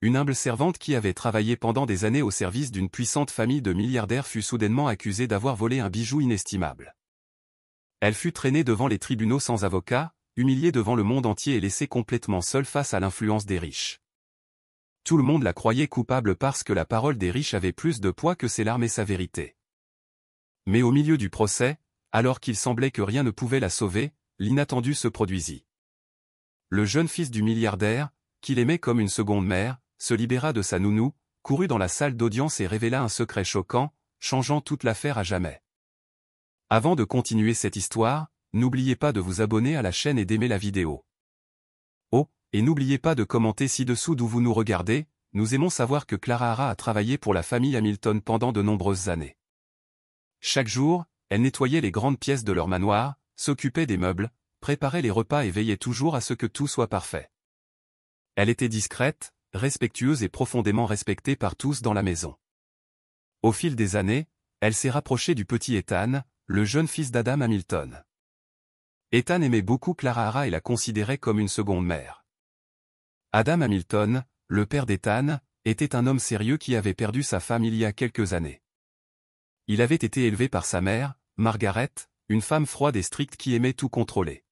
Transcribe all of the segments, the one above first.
Une humble servante qui avait travaillé pendant des années au service d'une puissante famille de milliardaires fut soudainement accusée d'avoir volé un bijou inestimable. Elle fut traînée devant les tribunaux sans avocat, humiliée devant le monde entier et laissée complètement seule face à l'influence des riches. Tout le monde la croyait coupable parce que la parole des riches avait plus de poids que ses larmes et sa vérité. Mais au milieu du procès, alors qu'il semblait que rien ne pouvait la sauver, l'inattendu se produisit. Le jeune fils du milliardaire, qu'il aimait comme une seconde mère, se libéra de sa nounou, courut dans la salle d'audience et révéla un secret choquant, changeant toute l'affaire à jamais. Avant de continuer cette histoire, n'oubliez pas de vous abonner à la chaîne et d'aimer la vidéo. Oh, et n'oubliez pas de commenter ci-dessous d'où vous nous regardez, nous aimons savoir que Clara Hara a travaillé pour la famille Hamilton pendant de nombreuses années. Chaque jour, elle nettoyait les grandes pièces de leur manoir, s'occupait des meubles, préparait les repas et veillait toujours à ce que tout soit parfait. Elle était discrète, respectueuse et profondément respectée par tous dans la maison. Au fil des années, elle s'est rapprochée du petit Ethan, le jeune fils d'Adam Hamilton. Ethan aimait beaucoup Clara Hara et la considérait comme une seconde mère. Adam Hamilton, le père d'Ethan, était un homme sérieux qui avait perdu sa femme il y a quelques années. Il avait été élevé par sa mère, Margaret, une femme froide et stricte qui aimait tout contrôler.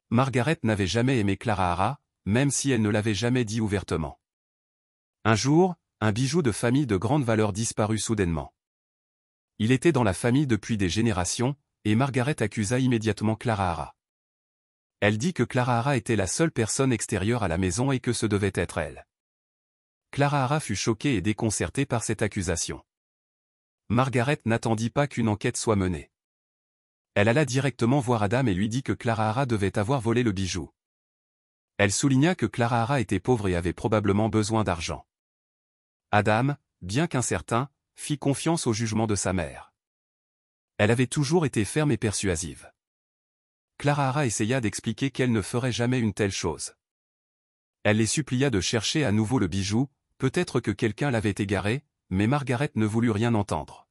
Margaret n'avait jamais aimé Clara Hara, même si elle ne l'avait jamais dit ouvertement. Un jour, un bijou de famille de grande valeur disparut soudainement. Il était dans la famille depuis des générations, et Margaret accusa immédiatement Clara Hara. Elle dit que Clara Hara était la seule personne extérieure à la maison et que ce devait être elle. Clara Hara fut choquée et déconcertée par cette accusation. Margaret n'attendit pas qu'une enquête soit menée. Elle alla directement voir Adam et lui dit que Clara Hara devait avoir volé le bijou. Elle souligna que Clara Hara était pauvre et avait probablement besoin d'argent. Adam, bien qu'incertain, fit confiance au jugement de sa mère. Elle avait toujours été ferme et persuasive. Clara Hara essaya d'expliquer qu'elle ne ferait jamais une telle chose. Elle les supplia de chercher à nouveau le bijou, peut-être que quelqu'un l'avait égaré, mais Margaret ne voulut rien entendre.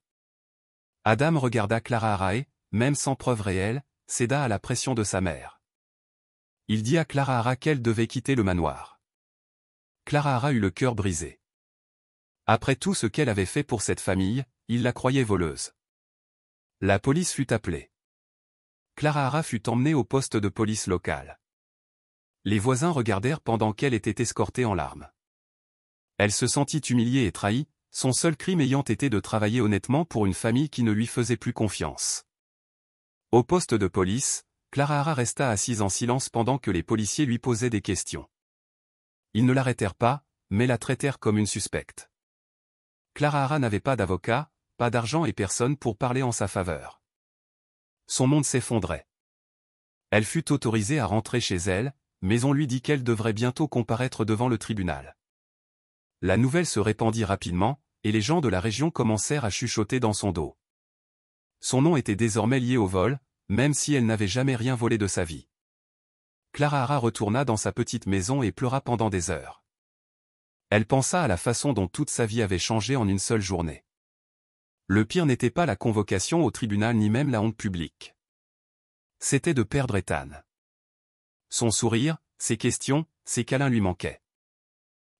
Adam regarda Clara Hara et, même sans preuve réelle, céda à la pression de sa mère. Il dit à Clara Hara qu'elle devait quitter le manoir. Clara Hara eut le cœur brisé. Après tout ce qu'elle avait fait pour cette famille, il la croyait voleuse. La police fut appelée. Clara Hara fut emmenée au poste de police local. Les voisins regardèrent pendant qu'elle était escortée en larmes. Elle se sentit humiliée et trahie, son seul crime ayant été de travailler honnêtement pour une famille qui ne lui faisait plus confiance. Au poste de police, Clara Hara resta assise en silence pendant que les policiers lui posaient des questions. Ils ne l'arrêtèrent pas, mais la traitèrent comme une suspecte. Clara Hara n'avait pas d'avocat, pas d'argent et personne pour parler en sa faveur. Son monde s'effondrait. Elle fut autorisée à rentrer chez elle, mais on lui dit qu'elle devrait bientôt comparaître devant le tribunal. La nouvelle se répandit rapidement, et les gens de la région commencèrent à chuchoter dans son dos. Son nom était désormais lié au vol, même si elle n'avait jamais rien volé de sa vie. Clara Hara retourna dans sa petite maison et pleura pendant des heures. Elle pensa à la façon dont toute sa vie avait changé en une seule journée. Le pire n'était pas la convocation au tribunal ni même la honte publique. C'était de perdre Ethan. Son sourire, ses questions, ses câlins lui manquaient.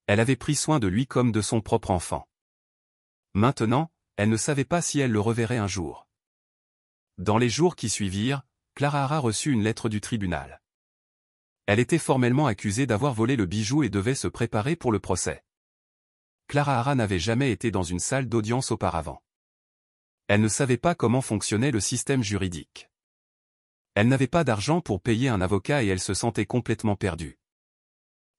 Elle avait pris soin de lui comme de son propre enfant. Maintenant, elle ne savait pas si elle le reverrait un jour. Dans les jours qui suivirent, Clara Hara reçut une lettre du tribunal. Elle était formellement accusée d'avoir volé le bijou et devait se préparer pour le procès. Clara Hara n'avait jamais été dans une salle d'audience auparavant. Elle ne savait pas comment fonctionnait le système juridique. Elle n'avait pas d'argent pour payer un avocat et elle se sentait complètement perdue.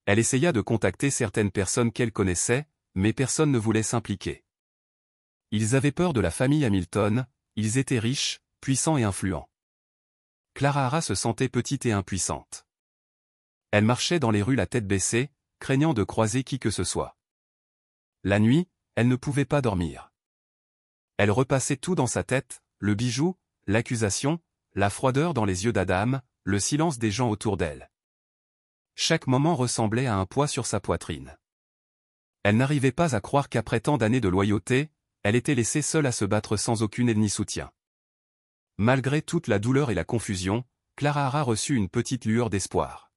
Elle essaya de contacter certaines personnes qu'elle connaissait, mais personne ne voulait s'impliquer. Ils avaient peur de la famille Hamilton, ils étaient riches, puissants et influents. Clara Hara se sentait petite et impuissante. Elle marchait dans les rues la tête baissée, craignant de croiser qui que ce soit. La nuit, elle ne pouvait pas dormir. Elle repassait tout dans sa tête, le bijou, l'accusation, la froideur dans les yeux d'Adam, le silence des gens autour d'elle. Chaque moment ressemblait à un poids sur sa poitrine. Elle n'arrivait pas à croire qu'après tant d'années de loyauté, elle était laissée seule à se battre sans aucune aide ni soutien. Malgré toute la douleur et la confusion, Clara Hara reçut une petite lueur d'espoir.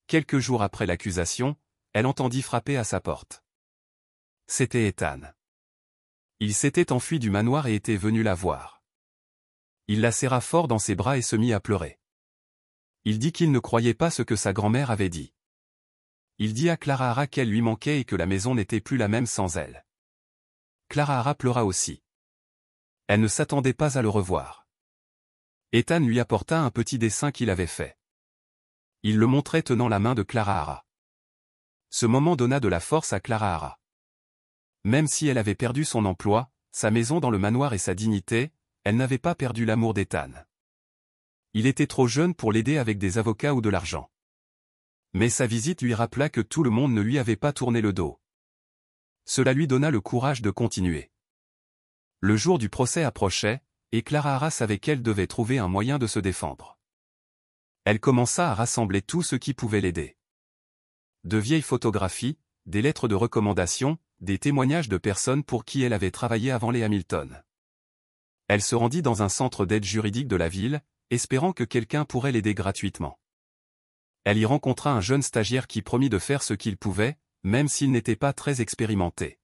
Quelques jours après l'accusation, elle entendit frapper à sa porte. C'était Ethan. Il s'était enfui du manoir et était venu la voir. Il la serra fort dans ses bras et se mit à pleurer. Il dit qu'il ne croyait pas ce que sa grand-mère avait dit. Il dit à Clara Hara qu'elle lui manquait et que la maison n'était plus la même sans elle. Clara Hara pleura aussi. Elle ne s'attendait pas à le revoir. Ethan lui apporta un petit dessin qu'il avait fait. Il le montrait tenant la main de Clara Hara. Ce moment donna de la force à Clara Hara. Même si elle avait perdu son emploi, sa maison dans le manoir et sa dignité, elle n'avait pas perdu l'amour d'Ethan. Il était trop jeune pour l'aider avec des avocats ou de l'argent. Mais sa visite lui rappela que tout le monde ne lui avait pas tourné le dos. Cela lui donna le courage de continuer. Le jour du procès approchait, et Clara Hara savait qu'elle devait trouver un moyen de se défendre. Elle commença à rassembler tout ce qui pouvait l'aider. De vieilles photographies, des lettres de recommandation, des témoignages de personnes pour qui elle avait travaillé avant les Hamilton. Elle se rendit dans un centre d'aide juridique de la ville, espérant que quelqu'un pourrait l'aider gratuitement. Elle y rencontra un jeune stagiaire qui promit de faire ce qu'il pouvait, même s'il n'était pas très expérimenté.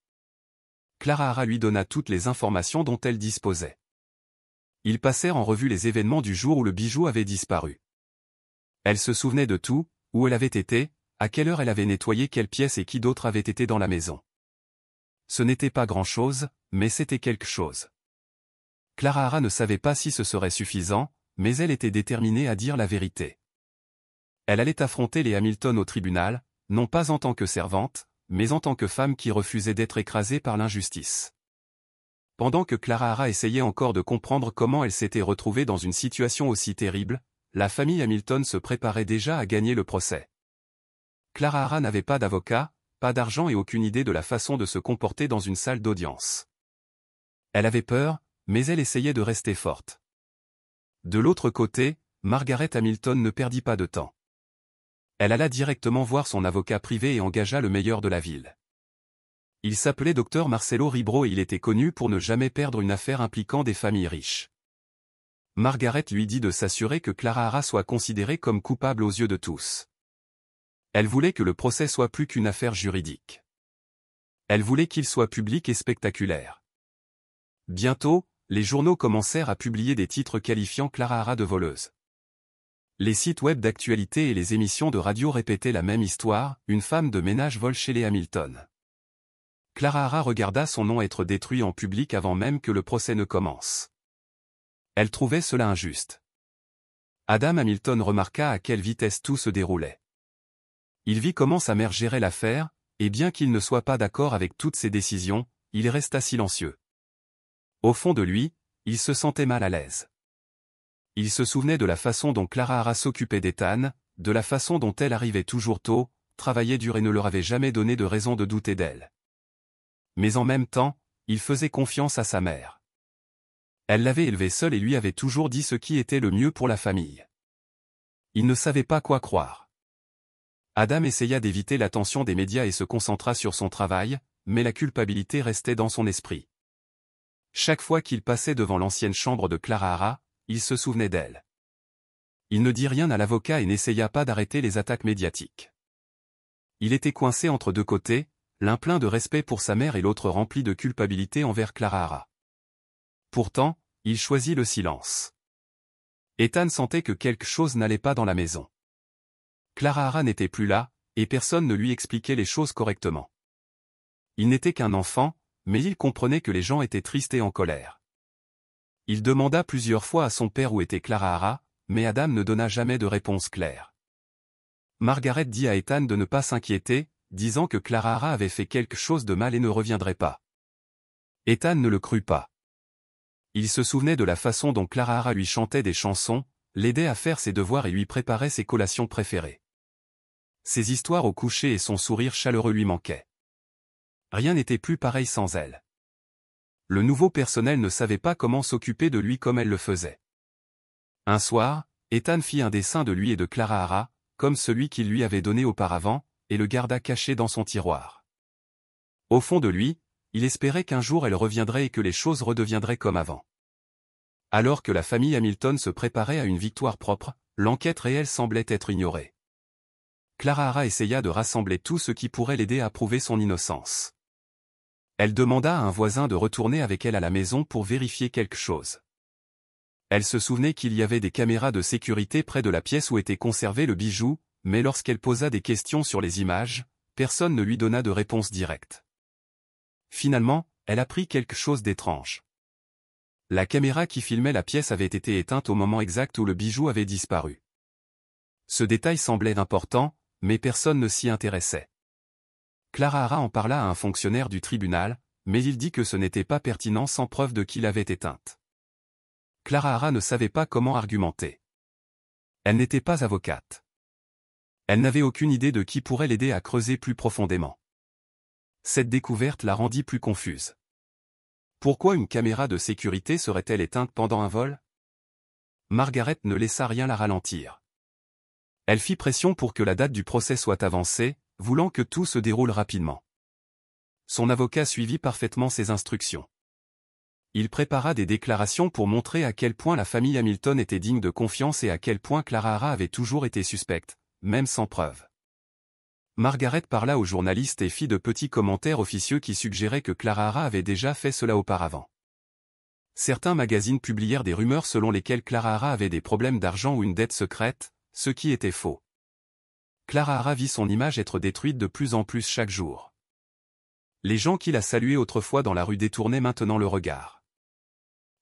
Clara Hara lui donna toutes les informations dont elle disposait. Ils passèrent en revue les événements du jour où le bijou avait disparu. Elle se souvenait de tout, où elle avait été, à quelle heure elle avait nettoyé quelle pièce et qui d'autre avait été dans la maison. Ce n'était pas grand-chose, mais c'était quelque chose. Clara Hara ne savait pas si ce serait suffisant, mais elle était déterminée à dire la vérité. Elle allait affronter les Hamilton au tribunal, non pas en tant que servante, mais en tant que femme qui refusait d'être écrasée par l'injustice. Pendant que Clara Hara essayait encore de comprendre comment elle s'était retrouvée dans une situation aussi terrible, la famille Hamilton se préparait déjà à gagner le procès. Clara Hara n'avait pas d'avocat, pas d'argent et aucune idée de la façon de se comporter dans une salle d'audience. Elle avait peur, mais elle essayait de rester forte. De l'autre côté, Margaret Hamilton ne perdit pas de temps. Elle alla directement voir son avocat privé et engagea le meilleur de la ville. Il s'appelait Dr Marcelo Ribro et il était connu pour ne jamais perdre une affaire impliquant des familles riches. Margaret lui dit de s'assurer que Clara Hara soit considérée comme coupable aux yeux de tous. Elle voulait que le procès soit plus qu'une affaire juridique. Elle voulait qu'il soit public et spectaculaire. Bientôt, les journaux commencèrent à publier des titres qualifiant Clara Hara de voleuse. Les sites web d'actualité et les émissions de radio répétaient la même histoire, une femme de ménage vole chez les Hamilton. Clara Hara regarda son nom être détruit en public avant même que le procès ne commence. Elle trouvait cela injuste. Adam Hamilton remarqua à quelle vitesse tout se déroulait. Il vit comment sa mère gérait l'affaire, et bien qu'il ne soit pas d'accord avec toutes ses décisions, il resta silencieux. Au fond de lui, il se sentait mal à l'aise. Il se souvenait de la façon dont Clara Hara s'occupait d'Ethan, de la façon dont elle arrivait toujours tôt, travaillait dur et ne leur avait jamais donné de raison de douter d'elle. Mais en même temps, il faisait confiance à sa mère. Elle l'avait élevé seule et lui avait toujours dit ce qui était le mieux pour la famille. Il ne savait pas quoi croire. Adam essaya d'éviter l'attention des médias et se concentra sur son travail, mais la culpabilité restait dans son esprit. Chaque fois qu'il passait devant l'ancienne chambre de Clara Hara, il se souvenait d'elle. Il ne dit rien à l'avocat et n'essaya pas d'arrêter les attaques médiatiques. Il était coincé entre deux côtés, l'un plein de respect pour sa mère et l'autre rempli de culpabilité envers Clara Hara. Pourtant, il choisit le silence. Ethan sentait que quelque chose n'allait pas dans la maison. Clara Hara n'était plus là, et personne ne lui expliquait les choses correctement. Il n'était qu'un enfant, mais il comprenait que les gens étaient tristes et en colère. Il demanda plusieurs fois à son père où était Clara Hara, mais Adam ne donna jamais de réponse claire. Margaret dit à Ethan de ne pas s'inquiéter, disant que Clara Hara avait fait quelque chose de mal et ne reviendrait pas. Ethan ne le crut pas. Il se souvenait de la façon dont Clara Hara lui chantait des chansons, l'aidait à faire ses devoirs et lui préparait ses collations préférées. Ses histoires au coucher et son sourire chaleureux lui manquaient. Rien n'était plus pareil sans elle. Le nouveau personnel ne savait pas comment s'occuper de lui comme elle le faisait. Un soir, Ethan fit un dessin de lui et de Clara Hara, comme celui qu'il lui avait donné auparavant, et le garda caché dans son tiroir. Au fond de lui, il espérait qu'un jour elle reviendrait et que les choses redeviendraient comme avant. Alors que la famille Hamilton se préparait à une victoire propre, l'enquête réelle semblait être ignorée. Clara Hara essaya de rassembler tout ce qui pourrait l'aider à prouver son innocence. Elle demanda à un voisin de retourner avec elle à la maison pour vérifier quelque chose. Elle se souvenait qu'il y avait des caméras de sécurité près de la pièce où était conservé le bijou, mais lorsqu'elle posa des questions sur les images, personne ne lui donna de réponse directe. Finalement, elle apprit quelque chose d'étrange. La caméra qui filmait la pièce avait été éteinte au moment exact où le bijou avait disparu. Ce détail semblait important, mais personne ne s'y intéressait. Clara Hara en parla à un fonctionnaire du tribunal, mais il dit que ce n'était pas pertinent sans preuve de qui l'avait éteinte. Clara Hara ne savait pas comment argumenter. Elle n'était pas avocate. Elle n'avait aucune idée de qui pourrait l'aider à creuser plus profondément. Cette découverte la rendit plus confuse. Pourquoi une caméra de sécurité serait-elle éteinte pendant un vol? Margaret ne laissa rien la ralentir. Elle fit pression pour que la date du procès soit avancée, voulant que tout se déroule rapidement. Son avocat suivit parfaitement ses instructions. Il prépara des déclarations pour montrer à quel point la famille Hamilton était digne de confiance et à quel point Clara Hara avait toujours été suspecte, même sans preuve. Margaret parla aux journalistes et fit de petits commentaires officieux qui suggéraient que Clara Hara avait déjà fait cela auparavant. Certains magazines publièrent des rumeurs selon lesquelles Clara Hara avait des problèmes d'argent ou une dette secrète, ce qui était faux. Clara Hara vit son image être détruite de plus en plus chaque jour. Les gens qui la saluaient autrefois dans la rue détournaient maintenant le regard.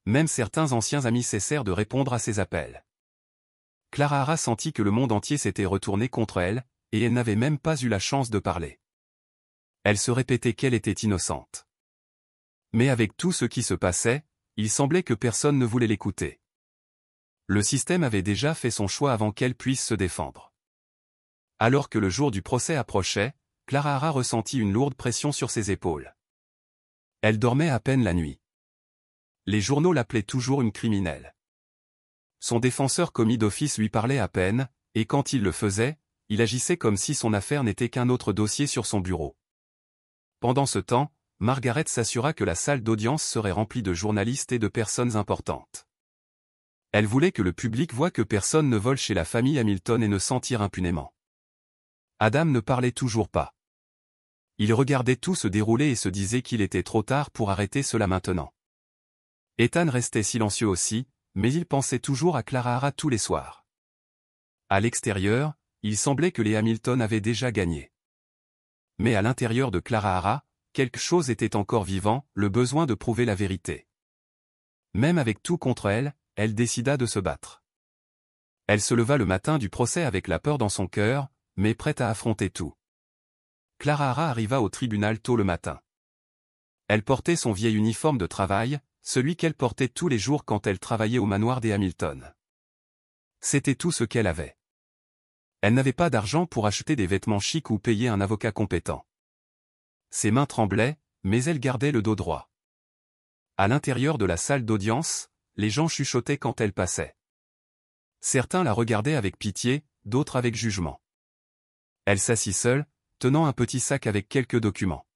Même certains anciens amis cessèrent de répondre à ses appels. Clara Hara sentit que le monde entier s'était retourné contre elle, et elle n'avait même pas eu la chance de parler. Elle se répétait qu'elle était innocente. Mais avec tout ce qui se passait, il semblait que personne ne voulait l'écouter. Le système avait déjà fait son choix avant qu'elle puisse se défendre. Alors que le jour du procès approchait, Clara Hara ressentit une lourde pression sur ses épaules. Elle dormait à peine la nuit. Les journaux l'appelaient toujours une criminelle. Son défenseur commis d'office lui parlait à peine, et quand il le faisait, il agissait comme si son affaire n'était qu'un autre dossier sur son bureau. Pendant ce temps, Margaret s'assura que la salle d'audience serait remplie de journalistes et de personnes importantes. Elle voulait que le public voie que personne ne vole chez la famille Hamilton et ne s'en tire impunément. Adam ne parlait toujours pas. Il regardait tout se dérouler et se disait qu'il était trop tard pour arrêter cela maintenant. Ethan restait silencieux aussi, mais il pensait toujours à Clara Hara tous les soirs. À l'extérieur, il semblait que les Hamilton avaient déjà gagné. Mais à l'intérieur de Clara Hara, quelque chose était encore vivant, le besoin de prouver la vérité. Même avec tout contre elle, elle décida de se battre. Elle se leva le matin du procès avec la peur dans son cœur, mais prête à affronter tout. Clara Hara arriva au tribunal tôt le matin. Elle portait son vieil uniforme de travail, celui qu'elle portait tous les jours quand elle travaillait au manoir des Hamilton. C'était tout ce qu'elle avait. Elle n'avait pas d'argent pour acheter des vêtements chics ou payer un avocat compétent. Ses mains tremblaient, mais elle gardait le dos droit. À l'intérieur de la salle d'audience, les gens chuchotaient quand elle passait. Certains la regardaient avec pitié, d'autres avec jugement. Elle s'assit seule, tenant un petit sac avec quelques documents.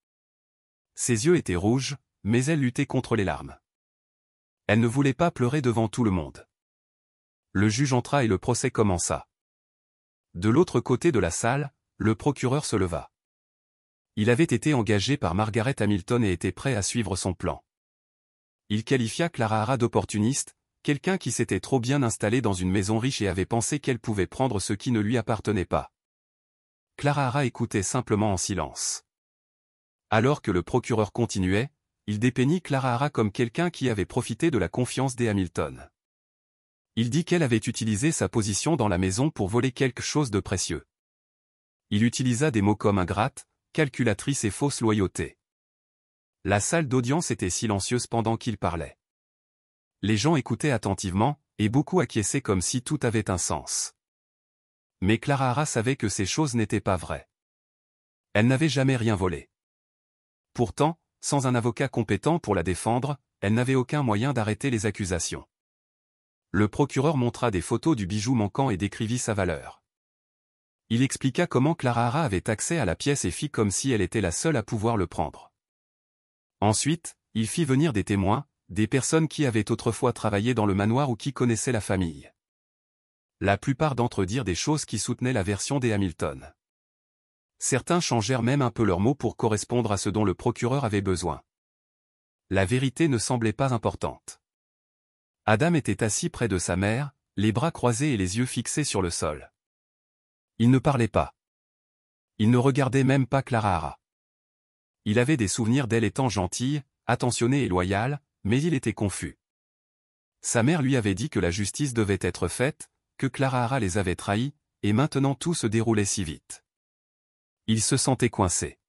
Ses yeux étaient rouges, mais elle luttait contre les larmes. Elle ne voulait pas pleurer devant tout le monde. Le juge entra et le procès commença. De l'autre côté de la salle, le procureur se leva. Il avait été engagé par Margaret Hamilton et était prêt à suivre son plan. Il qualifia Clara Hara d'opportuniste, quelqu'un qui s'était trop bien installé dans une maison riche et avait pensé qu'elle pouvait prendre ce qui ne lui appartenait pas. Clara Hara écoutait simplement en silence. Alors que le procureur continuait, il dépeignit Clara Hara comme quelqu'un qui avait profité de la confiance des Hamilton. Il dit qu'elle avait utilisé sa position dans la maison pour voler quelque chose de précieux. Il utilisa des mots comme ingrate, calculatrice et fausse loyauté. La salle d'audience était silencieuse pendant qu'il parlait. Les gens écoutaient attentivement, et beaucoup acquiesçaient comme si tout avait un sens. Mais Clara Hara savait que ces choses n'étaient pas vraies. Elle n'avait jamais rien volé. Pourtant, sans un avocat compétent pour la défendre, elle n'avait aucun moyen d'arrêter les accusations. Le procureur montra des photos du bijou manquant et décrivit sa valeur. Il expliqua comment Clara Hara avait accès à la pièce et fit comme si elle était la seule à pouvoir le prendre. Ensuite, il fit venir des témoins, des personnes qui avaient autrefois travaillé dans le manoir ou qui connaissaient la famille. La plupart d'entre eux dirent des choses qui soutenaient la version des Hamilton. Certains changèrent même un peu leurs mots pour correspondre à ce dont le procureur avait besoin. La vérité ne semblait pas importante. Adam était assis près de sa mère, les bras croisés et les yeux fixés sur le sol. Il ne parlait pas. Il ne regardait même pas Clara Hara. Il avait des souvenirs d'elle étant gentille, attentionnée et loyale, mais il était confus. Sa mère lui avait dit que la justice devait être faite, que Clara Hara les avait trahis, et maintenant tout se déroulait si vite. Il se sentait coincé.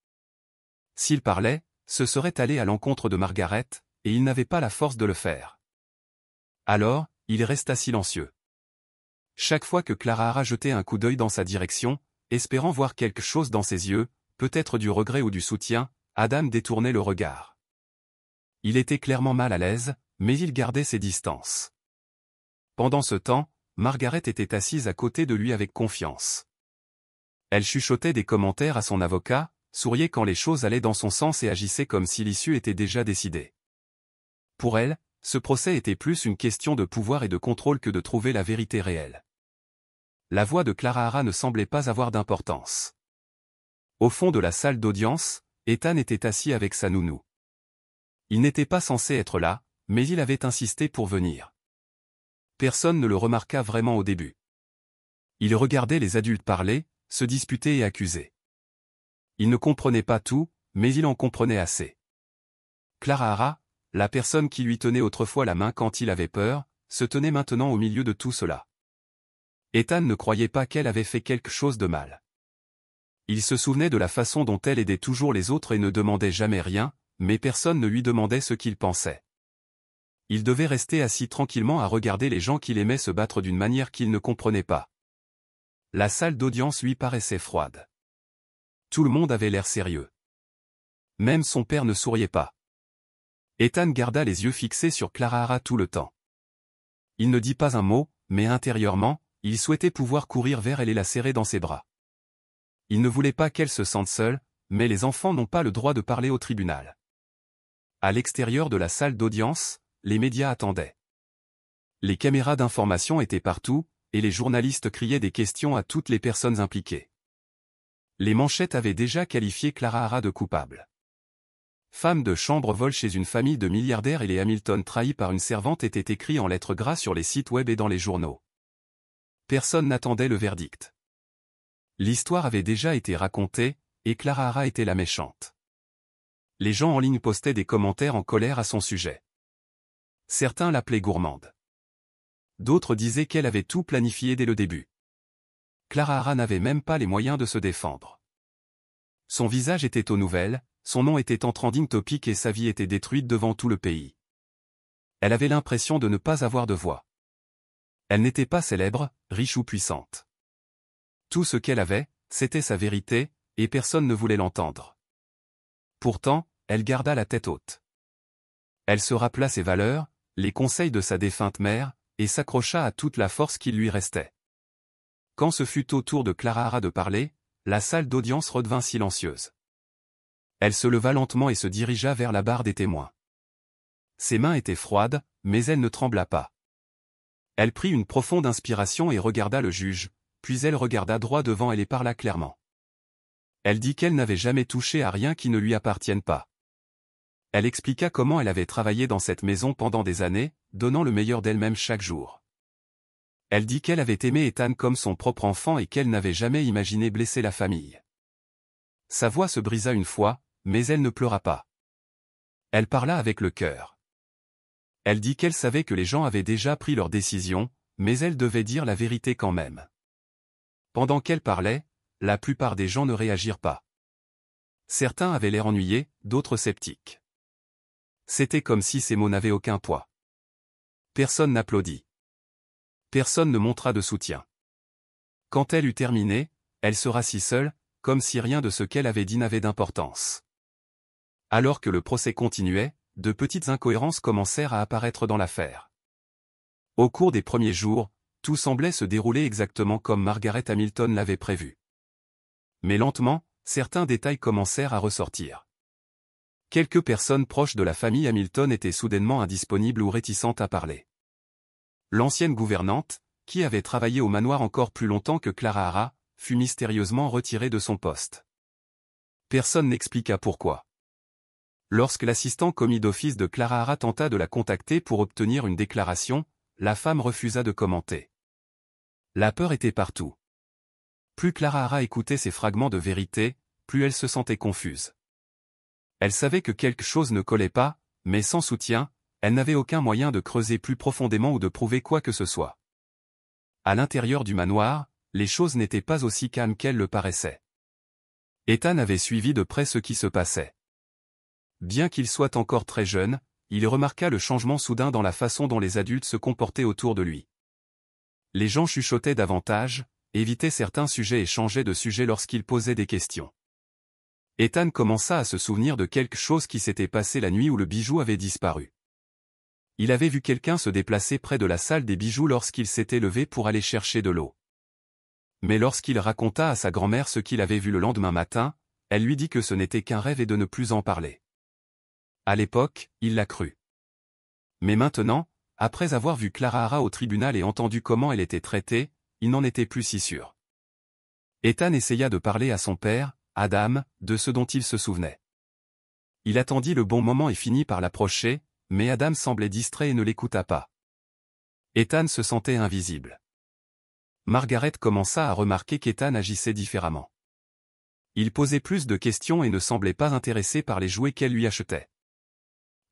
S'il parlait, ce serait aller à l'encontre de Margaret, et il n'avait pas la force de le faire. Alors, il resta silencieux. Chaque fois que Clara Hara jetait un coup d'œil dans sa direction, espérant voir quelque chose dans ses yeux, peut-être du regret ou du soutien, Adam détournait le regard. Il était clairement mal à l'aise, mais il gardait ses distances. Pendant ce temps, Margaret était assise à côté de lui avec confiance. Elle chuchotait des commentaires à son avocat, souriait quand les choses allaient dans son sens et agissait comme si l'issue était déjà décidée. Pour elle, ce procès était plus une question de pouvoir et de contrôle que de trouver la vérité réelle. La voix de Clara Hara ne semblait pas avoir d'importance. Au fond de la salle d'audience, Ethan était assis avec sa nounou. Il n'était pas censé être là, mais il avait insisté pour venir. Personne ne le remarqua vraiment au début. Il regardait les adultes parler, se disputer et accuser. Il ne comprenait pas tout, mais il en comprenait assez. Clara Hara, la personne qui lui tenait autrefois la main quand il avait peur, se tenait maintenant au milieu de tout cela. Ethan ne croyait pas qu'elle avait fait quelque chose de mal. Il se souvenait de la façon dont elle aidait toujours les autres et ne demandait jamais rien, mais personne ne lui demandait ce qu'il pensait. Il devait rester assis tranquillement à regarder les gens qu'il aimait se battre d'une manière qu'il ne comprenait pas. La salle d'audience lui paraissait froide. Tout le monde avait l'air sérieux. Même son père ne souriait pas. Ethan garda les yeux fixés sur Clara Hara tout le temps. Il ne dit pas un mot, mais intérieurement, il souhaitait pouvoir courir vers elle et la serrer dans ses bras. Il ne voulait pas qu'elle se sente seule, mais les enfants n'ont pas le droit de parler au tribunal. À l'extérieur de la salle d'audience, les médias attendaient. Les caméras d'information étaient partout, et les journalistes criaient des questions à toutes les personnes impliquées. Les manchettes avaient déjà qualifié Clara Hara de coupable. Femme de chambre vole chez une famille de milliardaires et les Hamilton trahis par une servante étaient écrits en lettres grasses sur les sites web et dans les journaux. Personne n'attendait le verdict. L'histoire avait déjà été racontée, et Clara Hara était la méchante. Les gens en ligne postaient des commentaires en colère à son sujet. Certains l'appelaient gourmande. D'autres disaient qu'elle avait tout planifié dès le début. Clara Hara n'avait même pas les moyens de se défendre. Son visage était aux nouvelles, son nom était en trending topic et sa vie était détruite devant tout le pays. Elle avait l'impression de ne pas avoir de voix. Elle n'était pas célèbre, riche ou puissante. Tout ce qu'elle avait, c'était sa vérité, et personne ne voulait l'entendre. Pourtant, elle garda la tête haute. Elle se rappela ses valeurs, les conseils de sa défunte mère, et s'accrocha à toute la force qui lui restait. Quand ce fut au tour de Clara Hara de parler, la salle d'audience redevint silencieuse. Elle se leva lentement et se dirigea vers la barre des témoins. Ses mains étaient froides, mais elle ne trembla pas. Elle prit une profonde inspiration et regarda le juge, puis elle regarda droit devant elle et parla clairement. Elle dit qu'elle n'avait jamais touché à rien qui ne lui appartienne pas. Elle expliqua comment elle avait travaillé dans cette maison pendant des années, donnant le meilleur d'elle-même chaque jour. Elle dit qu'elle avait aimé Ethan comme son propre enfant et qu'elle n'avait jamais imaginé blesser la famille. Sa voix se brisa une fois, mais elle ne pleura pas. Elle parla avec le cœur. Elle dit qu'elle savait que les gens avaient déjà pris leur décision, mais elle devait dire la vérité quand même. Pendant qu'elle parlait, la plupart des gens ne réagirent pas. Certains avaient l'air ennuyés, d'autres sceptiques. C'était comme si ces mots n'avaient aucun poids. Personne n'applaudit. Personne ne montra de soutien. Quand elle eut terminé, elle se rassit seule, comme si rien de ce qu'elle avait dit n'avait d'importance. Alors que le procès continuait, de petites incohérences commencèrent à apparaître dans l'affaire. Au cours des premiers jours, tout semblait se dérouler exactement comme Margaret Hamilton l'avait prévu. Mais lentement, certains détails commencèrent à ressortir. Quelques personnes proches de la famille Hamilton étaient soudainement indisponibles ou réticentes à parler. L'ancienne gouvernante, qui avait travaillé au manoir encore plus longtemps que Clara Hara, fut mystérieusement retirée de son poste. Personne n'expliqua pourquoi. Lorsque l'assistant commis d'office de Clara Hara tenta de la contacter pour obtenir une déclaration, la femme refusa de commenter. La peur était partout. Plus Clara Hara écoutait ces fragments de vérité, plus elle se sentait confuse. Elle savait que quelque chose ne collait pas, mais sans soutien, elle n'avait aucun moyen de creuser plus profondément ou de prouver quoi que ce soit. À l'intérieur du manoir, les choses n'étaient pas aussi calmes qu'elles le paraissaient. Ethan avait suivi de près ce qui se passait. Bien qu'il soit encore très jeune, il remarqua le changement soudain dans la façon dont les adultes se comportaient autour de lui. Les gens chuchotaient davantage, évitaient certains sujets et changeaient de sujet lorsqu'ils posaient des questions. Ethan commença à se souvenir de quelque chose qui s'était passé la nuit où le bijou avait disparu. Il avait vu quelqu'un se déplacer près de la salle des bijoux lorsqu'il s'était levé pour aller chercher de l'eau. Mais lorsqu'il raconta à sa grand-mère ce qu'il avait vu le lendemain matin, elle lui dit que ce n'était qu'un rêve et de ne plus en parler. À l'époque, il l'a cru. Mais maintenant, après avoir vu Clara Hara au tribunal et entendu comment elle était traitée, il n'en était plus si sûr. Ethan essaya de parler à son père, Adam, de ce dont il se souvenait. Il attendit le bon moment et finit par l'approcher, mais Adam semblait distrait et ne l'écouta pas. Ethan se sentait invisible. Margaret commença à remarquer qu'Ethan agissait différemment. Il posait plus de questions et ne semblait pas intéressé par les jouets qu'elle lui achetait.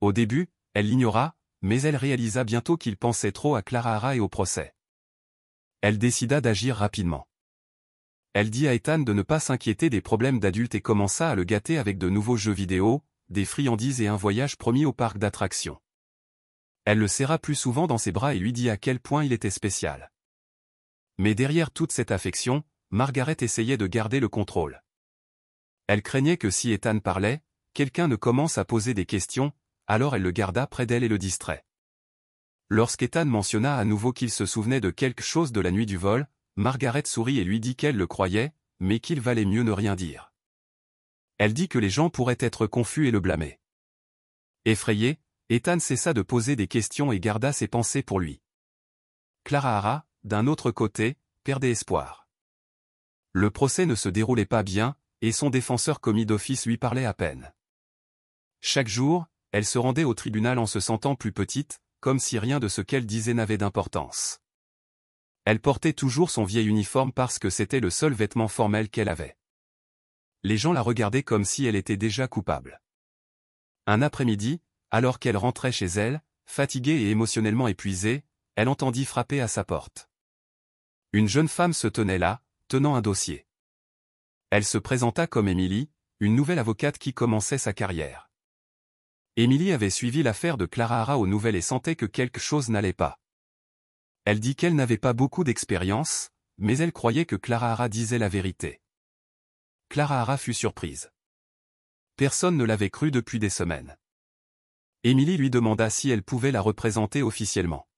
Au début, elle l'ignora, mais elle réalisa bientôt qu'il pensait trop à Clara Hara et au procès. Elle décida d'agir rapidement. Elle dit à Ethan de ne pas s'inquiéter des problèmes d'adultes et commença à le gâter avec de nouveaux jeux vidéo, des friandises et un voyage promis au parc d'attractions. Elle le serra plus souvent dans ses bras et lui dit à quel point il était spécial. Mais derrière toute cette affection, Margaret essayait de garder le contrôle. Elle craignait que si Ethan parlait, quelqu'un ne commence à poser des questions, alors elle le garda près d'elle et le distrait. Lorsqu'Ethan mentionna à nouveau qu'il se souvenait de quelque chose de la nuit du vol, Margaret sourit et lui dit qu'elle le croyait, mais qu'il valait mieux ne rien dire. Elle dit que les gens pourraient être confus et le blâmer. Effrayé, Ethan cessa de poser des questions et garda ses pensées pour lui. Clara Hara, d'un autre côté, perdait espoir. Le procès ne se déroulait pas bien, et son défenseur commis d'office lui parlait à peine. Chaque jour, elle se rendait au tribunal en se sentant plus petite, comme si rien de ce qu'elle disait n'avait d'importance. Elle portait toujours son vieil uniforme parce que c'était le seul vêtement formel qu'elle avait. Les gens la regardaient comme si elle était déjà coupable. Un après-midi, alors qu'elle rentrait chez elle, fatiguée et émotionnellement épuisée, elle entendit frapper à sa porte. Une jeune femme se tenait là, tenant un dossier. Elle se présenta comme Emily, une nouvelle avocate qui commençait sa carrière. Emily avait suivi l'affaire de Clara Hara aux nouvelles et sentait que quelque chose n'allait pas. Elle dit qu'elle n'avait pas beaucoup d'expérience, mais elle croyait que Clara Hara disait la vérité. Clara Hara fut surprise. Personne ne l'avait cru depuis des semaines. Emily lui demanda si elle pouvait la représenter officiellement.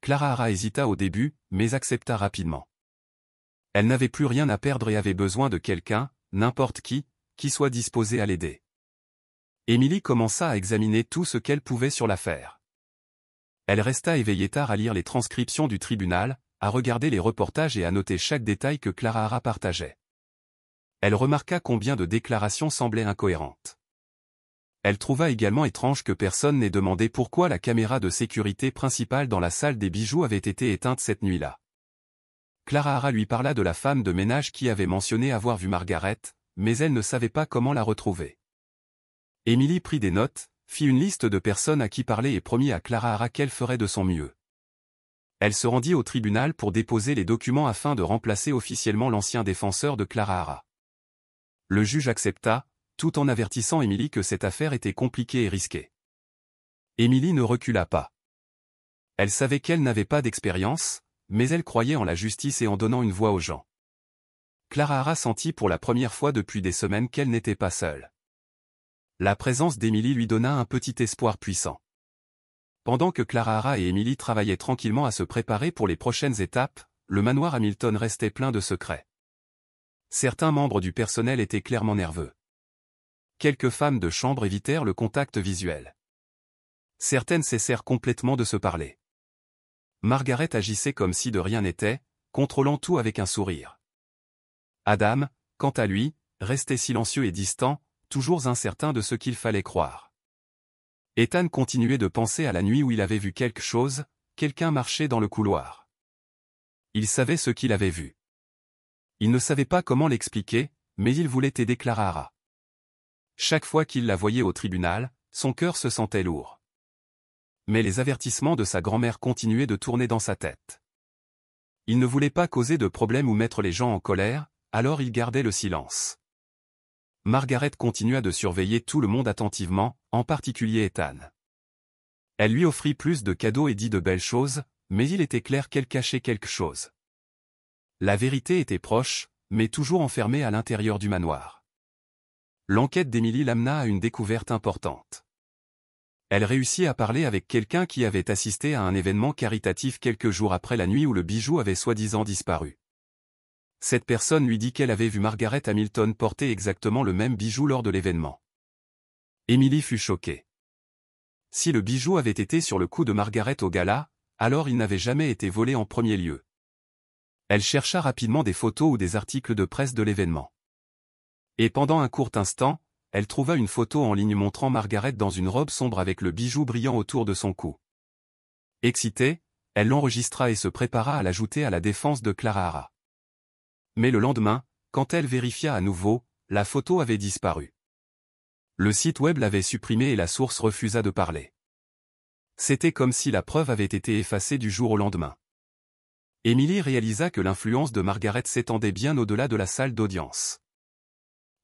Clara Hara hésita au début, mais accepta rapidement. Elle n'avait plus rien à perdre et avait besoin de quelqu'un, n'importe qui soit disposé à l'aider. Emily commença à examiner tout ce qu'elle pouvait sur l'affaire. Elle resta éveillée tard à lire les transcriptions du tribunal, à regarder les reportages et à noter chaque détail que Clara Hara partageait. Elle remarqua combien de déclarations semblaient incohérentes. Elle trouva également étrange que personne n'ait demandé pourquoi la caméra de sécurité principale dans la salle des bijoux avait été éteinte cette nuit-là. Clara Hara lui parla de la femme de ménage qui avait mentionné avoir vu Margaret, mais elle ne savait pas comment la retrouver. Emily prit des notes, fit une liste de personnes à qui parler et promit à Clara Hara qu'elle ferait de son mieux. Elle se rendit au tribunal pour déposer les documents afin de remplacer officiellement l'ancien défenseur de Clara Hara. Le juge accepta, tout en avertissant Emily que cette affaire était compliquée et risquée. Emily ne recula pas. Elle savait qu'elle n'avait pas d'expérience, mais elle croyait en la justice et en donnant une voix aux gens. Clara Hara sentit pour la première fois depuis des semaines qu'elle n'était pas seule. La présence d'Emily lui donna un petit espoir puissant. Pendant que Clara Hara et Emily travaillaient tranquillement à se préparer pour les prochaines étapes, le manoir Hamilton restait plein de secrets. Certains membres du personnel étaient clairement nerveux. Quelques femmes de chambre évitèrent le contact visuel. Certaines cessèrent complètement de se parler. Margaret agissait comme si de rien n'était, contrôlant tout avec un sourire. Adam, quant à lui, restait silencieux et distant, toujours incertain de ce qu'il fallait croire. Ethan continuait de penser à la nuit où il avait vu quelque chose, quelqu'un marcher dans le couloir. Il savait ce qu'il avait vu. Il ne savait pas comment l'expliquer, mais il voulait aider Clara. Chaque fois qu'il la voyait au tribunal, son cœur se sentait lourd. Mais les avertissements de sa grand-mère continuaient de tourner dans sa tête. Il ne voulait pas causer de problème ou mettre les gens en colère, alors il gardait le silence. Margaret continua de surveiller tout le monde attentivement, en particulier Ethan. Elle lui offrit plus de cadeaux et dit de belles choses, mais il était clair qu'elle cachait quelque chose. La vérité était proche, mais toujours enfermée à l'intérieur du manoir. L'enquête d'Emily l'amena à une découverte importante. Elle réussit à parler avec quelqu'un qui avait assisté à un événement caritatif quelques jours après la nuit où le bijou avait soi-disant disparu. Cette personne lui dit qu'elle avait vu Margaret Hamilton porter exactement le même bijou lors de l'événement. Emily fut choquée. Si le bijou avait été sur le cou de Margaret au gala, alors il n'avait jamais été volé en premier lieu. Elle chercha rapidement des photos ou des articles de presse de l'événement. Et pendant un court instant, elle trouva une photo en ligne montrant Margaret dans une robe sombre avec le bijou brillant autour de son cou. Excitée, elle l'enregistra et se prépara à l'ajouter à la défense de Clara. Mais le lendemain, quand elle vérifia à nouveau, la photo avait disparu. Le site web l'avait supprimée et la source refusa de parler. C'était comme si la preuve avait été effacée du jour au lendemain. Emily réalisa que l'influence de Margaret s'étendait bien au-delà de la salle d'audience.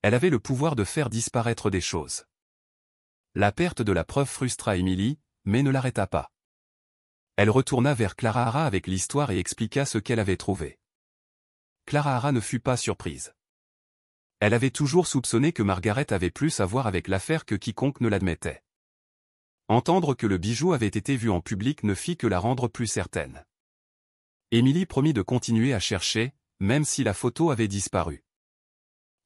Elle avait le pouvoir de faire disparaître des choses. La perte de la preuve frustra Emily, mais ne l'arrêta pas. Elle retourna vers Clara avec l'histoire et expliqua ce qu'elle avait trouvé. Clara ne fut pas surprise. Elle avait toujours soupçonné que Margaret avait plus à voir avec l'affaire que quiconque ne l'admettait. Entendre que le bijou avait été vu en public ne fit que la rendre plus certaine. Emily promit de continuer à chercher, même si la photo avait disparu.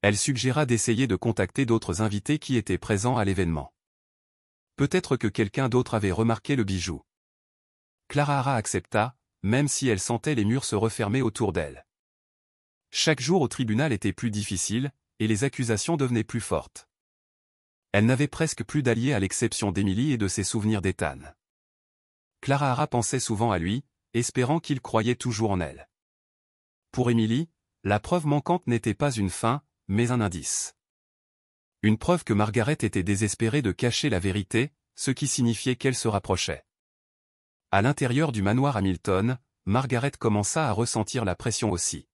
Elle suggéra d'essayer de contacter d'autres invités qui étaient présents à l'événement. Peut-être que quelqu'un d'autre avait remarqué le bijou. Clara accepta, même si elle sentait les murs se refermer autour d'elle. Chaque jour au tribunal était plus difficile, et les accusations devenaient plus fortes. Elle n'avait presque plus d'alliés à l'exception d'Emily et de ses souvenirs d'Ethan. Clara pensait souvent à lui, espérant qu'il croyait toujours en elle. Pour Emily, la preuve manquante n'était pas une fin, mais un indice. Une preuve que Margaret était désespérée de cacher la vérité, ce qui signifiait qu'elle se rapprochait. À l'intérieur du manoir Hamilton, Margaret commença à ressentir la pression aussi.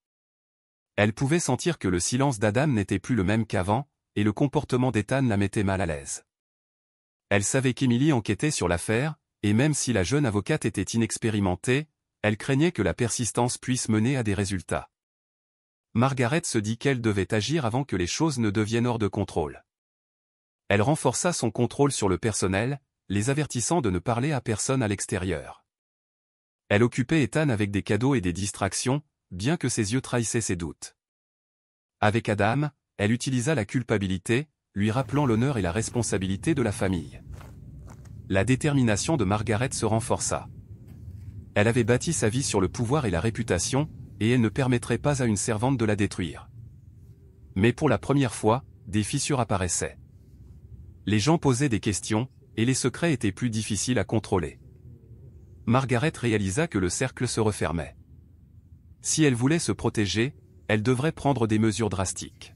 Elle pouvait sentir que le silence d'Adam n'était plus le même qu'avant, et le comportement d'Ethan la mettait mal à l'aise. Elle savait qu'Emily enquêtait sur l'affaire, et même si la jeune avocate était inexpérimentée, elle craignait que la persistance puisse mener à des résultats. Margaret se dit qu'elle devait agir avant que les choses ne deviennent hors de contrôle. Elle renforça son contrôle sur le personnel, les avertissant de ne parler à personne à l'extérieur. Elle occupait Ethan avec des cadeaux et des distractions, bien que ses yeux trahissaient ses doutes. Avec Adam, elle utilisa la culpabilité, lui rappelant l'honneur et la responsabilité de la famille. La détermination de Margaret se renforça. Elle avait bâti sa vie sur le pouvoir et la réputation, et elle ne permettrait pas à une servante de la détruire. Mais pour la première fois, des fissures apparaissaient. Les gens posaient des questions, et les secrets étaient plus difficiles à contrôler. Margaret réalisa que le cercle se refermait. Si elle voulait se protéger, elle devrait prendre des mesures drastiques.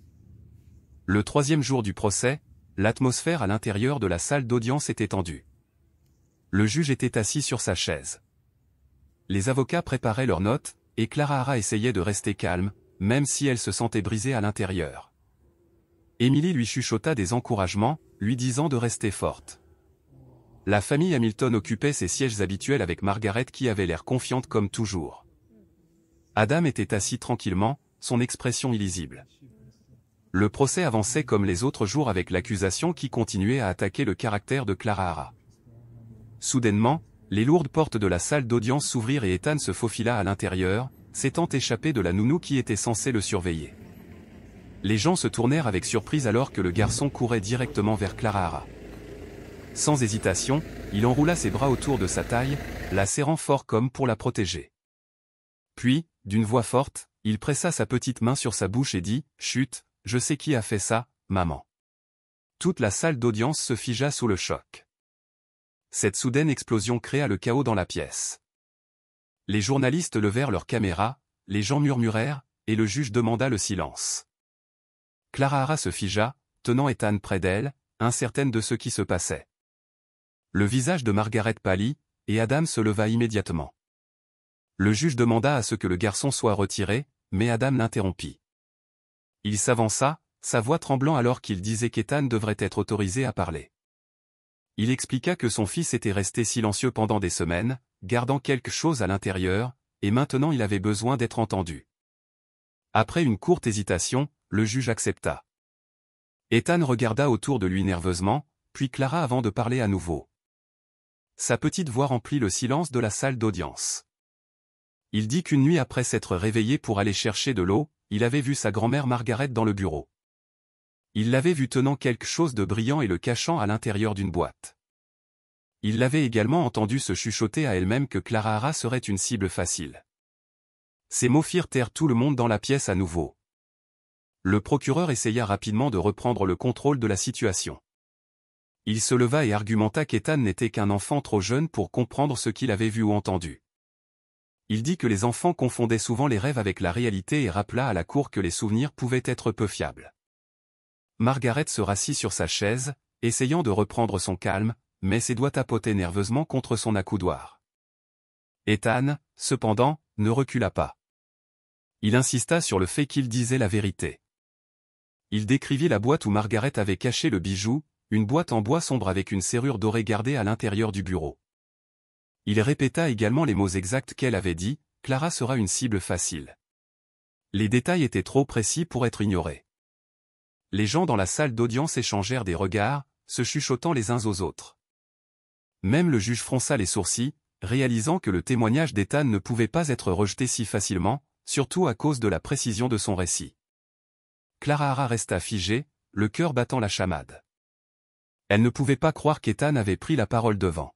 Le troisième jour du procès, l'atmosphère à l'intérieur de la salle d'audience était tendue. Le juge était assis sur sa chaise. Les avocats préparaient leurs notes, et Clara essayait de rester calme, même si elle se sentait brisée à l'intérieur. Emily lui chuchota des encouragements, lui disant de rester forte. La famille Hamilton occupait ses sièges habituels avec Margaret qui avait l'air confiante comme toujours. Adam était assis tranquillement, son expression illisible. Le procès avançait comme les autres jours avec l'accusation qui continuait à attaquer le caractère de Clara. Soudainement, les lourdes portes de la salle d'audience s'ouvrirent et Ethan se faufila à l'intérieur, s'étant échappé de la nounou qui était censée le surveiller. Les gens se tournèrent avec surprise alors que le garçon courait directement vers Clara. Sans hésitation, il enroula ses bras autour de sa taille, la serrant fort comme pour la protéger. Puis, d'une voix forte, il pressa sa petite main sur sa bouche et dit « Chut, je sais qui a fait ça, maman. Toute la salle d'audience se figea sous le choc. Cette soudaine explosion créa le chaos dans la pièce. Les journalistes levèrent leurs caméras, les gens murmurèrent, et le juge demanda le silence. Clara Hara se figea, tenant Ethan près d'elle, incertaine de ce qui se passait. Le visage de Margaret pâlit, et Adam se leva immédiatement. Le juge demanda à ce que le garçon soit retiré, mais Adam l'interrompit. Il s'avança, sa voix tremblant alors qu'il disait qu'Ethan devrait être autorisé à parler. Il expliqua que son fils était resté silencieux pendant des semaines, gardant quelque chose à l'intérieur, et maintenant il avait besoin d'être entendu. Après une courte hésitation, le juge accepta. Ethan regarda autour de lui nerveusement, puis Clara avant de parler à nouveau. Sa petite voix remplit le silence de la salle d'audience. Il dit qu'une nuit après s'être réveillé pour aller chercher de l'eau, il avait vu sa grand-mère Margaret dans le bureau. Il l'avait vue tenant quelque chose de brillant et le cachant à l'intérieur d'une boîte. Il l'avait également entendu se chuchoter à elle-même que Clara Hara serait une cible facile. Ces mots firent taire tout le monde dans la pièce à nouveau. Le procureur essaya rapidement de reprendre le contrôle de la situation. Il se leva et argumenta qu'Ethan n'était qu'un enfant trop jeune pour comprendre ce qu'il avait vu ou entendu. Il dit que les enfants confondaient souvent les rêves avec la réalité et rappela à la cour que les souvenirs pouvaient être peu fiables. Margaret se rassit sur sa chaise, essayant de reprendre son calme, mais ses doigts tapotaient nerveusement contre son accoudoir. Ethan, cependant, ne recula pas. Il insista sur le fait qu'il disait la vérité. Il décrivit la boîte où Margaret avait caché le bijou, une boîte en bois sombre avec une serrure dorée gardée à l'intérieur du bureau. Il répéta également les mots exacts qu'elle avait dit, « Clara sera une cible facile ». Les détails étaient trop précis pour être ignorés. Les gens dans la salle d'audience échangèrent des regards, se chuchotant les uns aux autres. Même le juge fronça les sourcils, réalisant que le témoignage d'Ethan ne pouvait pas être rejeté si facilement, surtout à cause de la précision de son récit. Clara Hara resta figée, le cœur battant la chamade. Elle ne pouvait pas croire qu'Ethan avait pris la parole devant.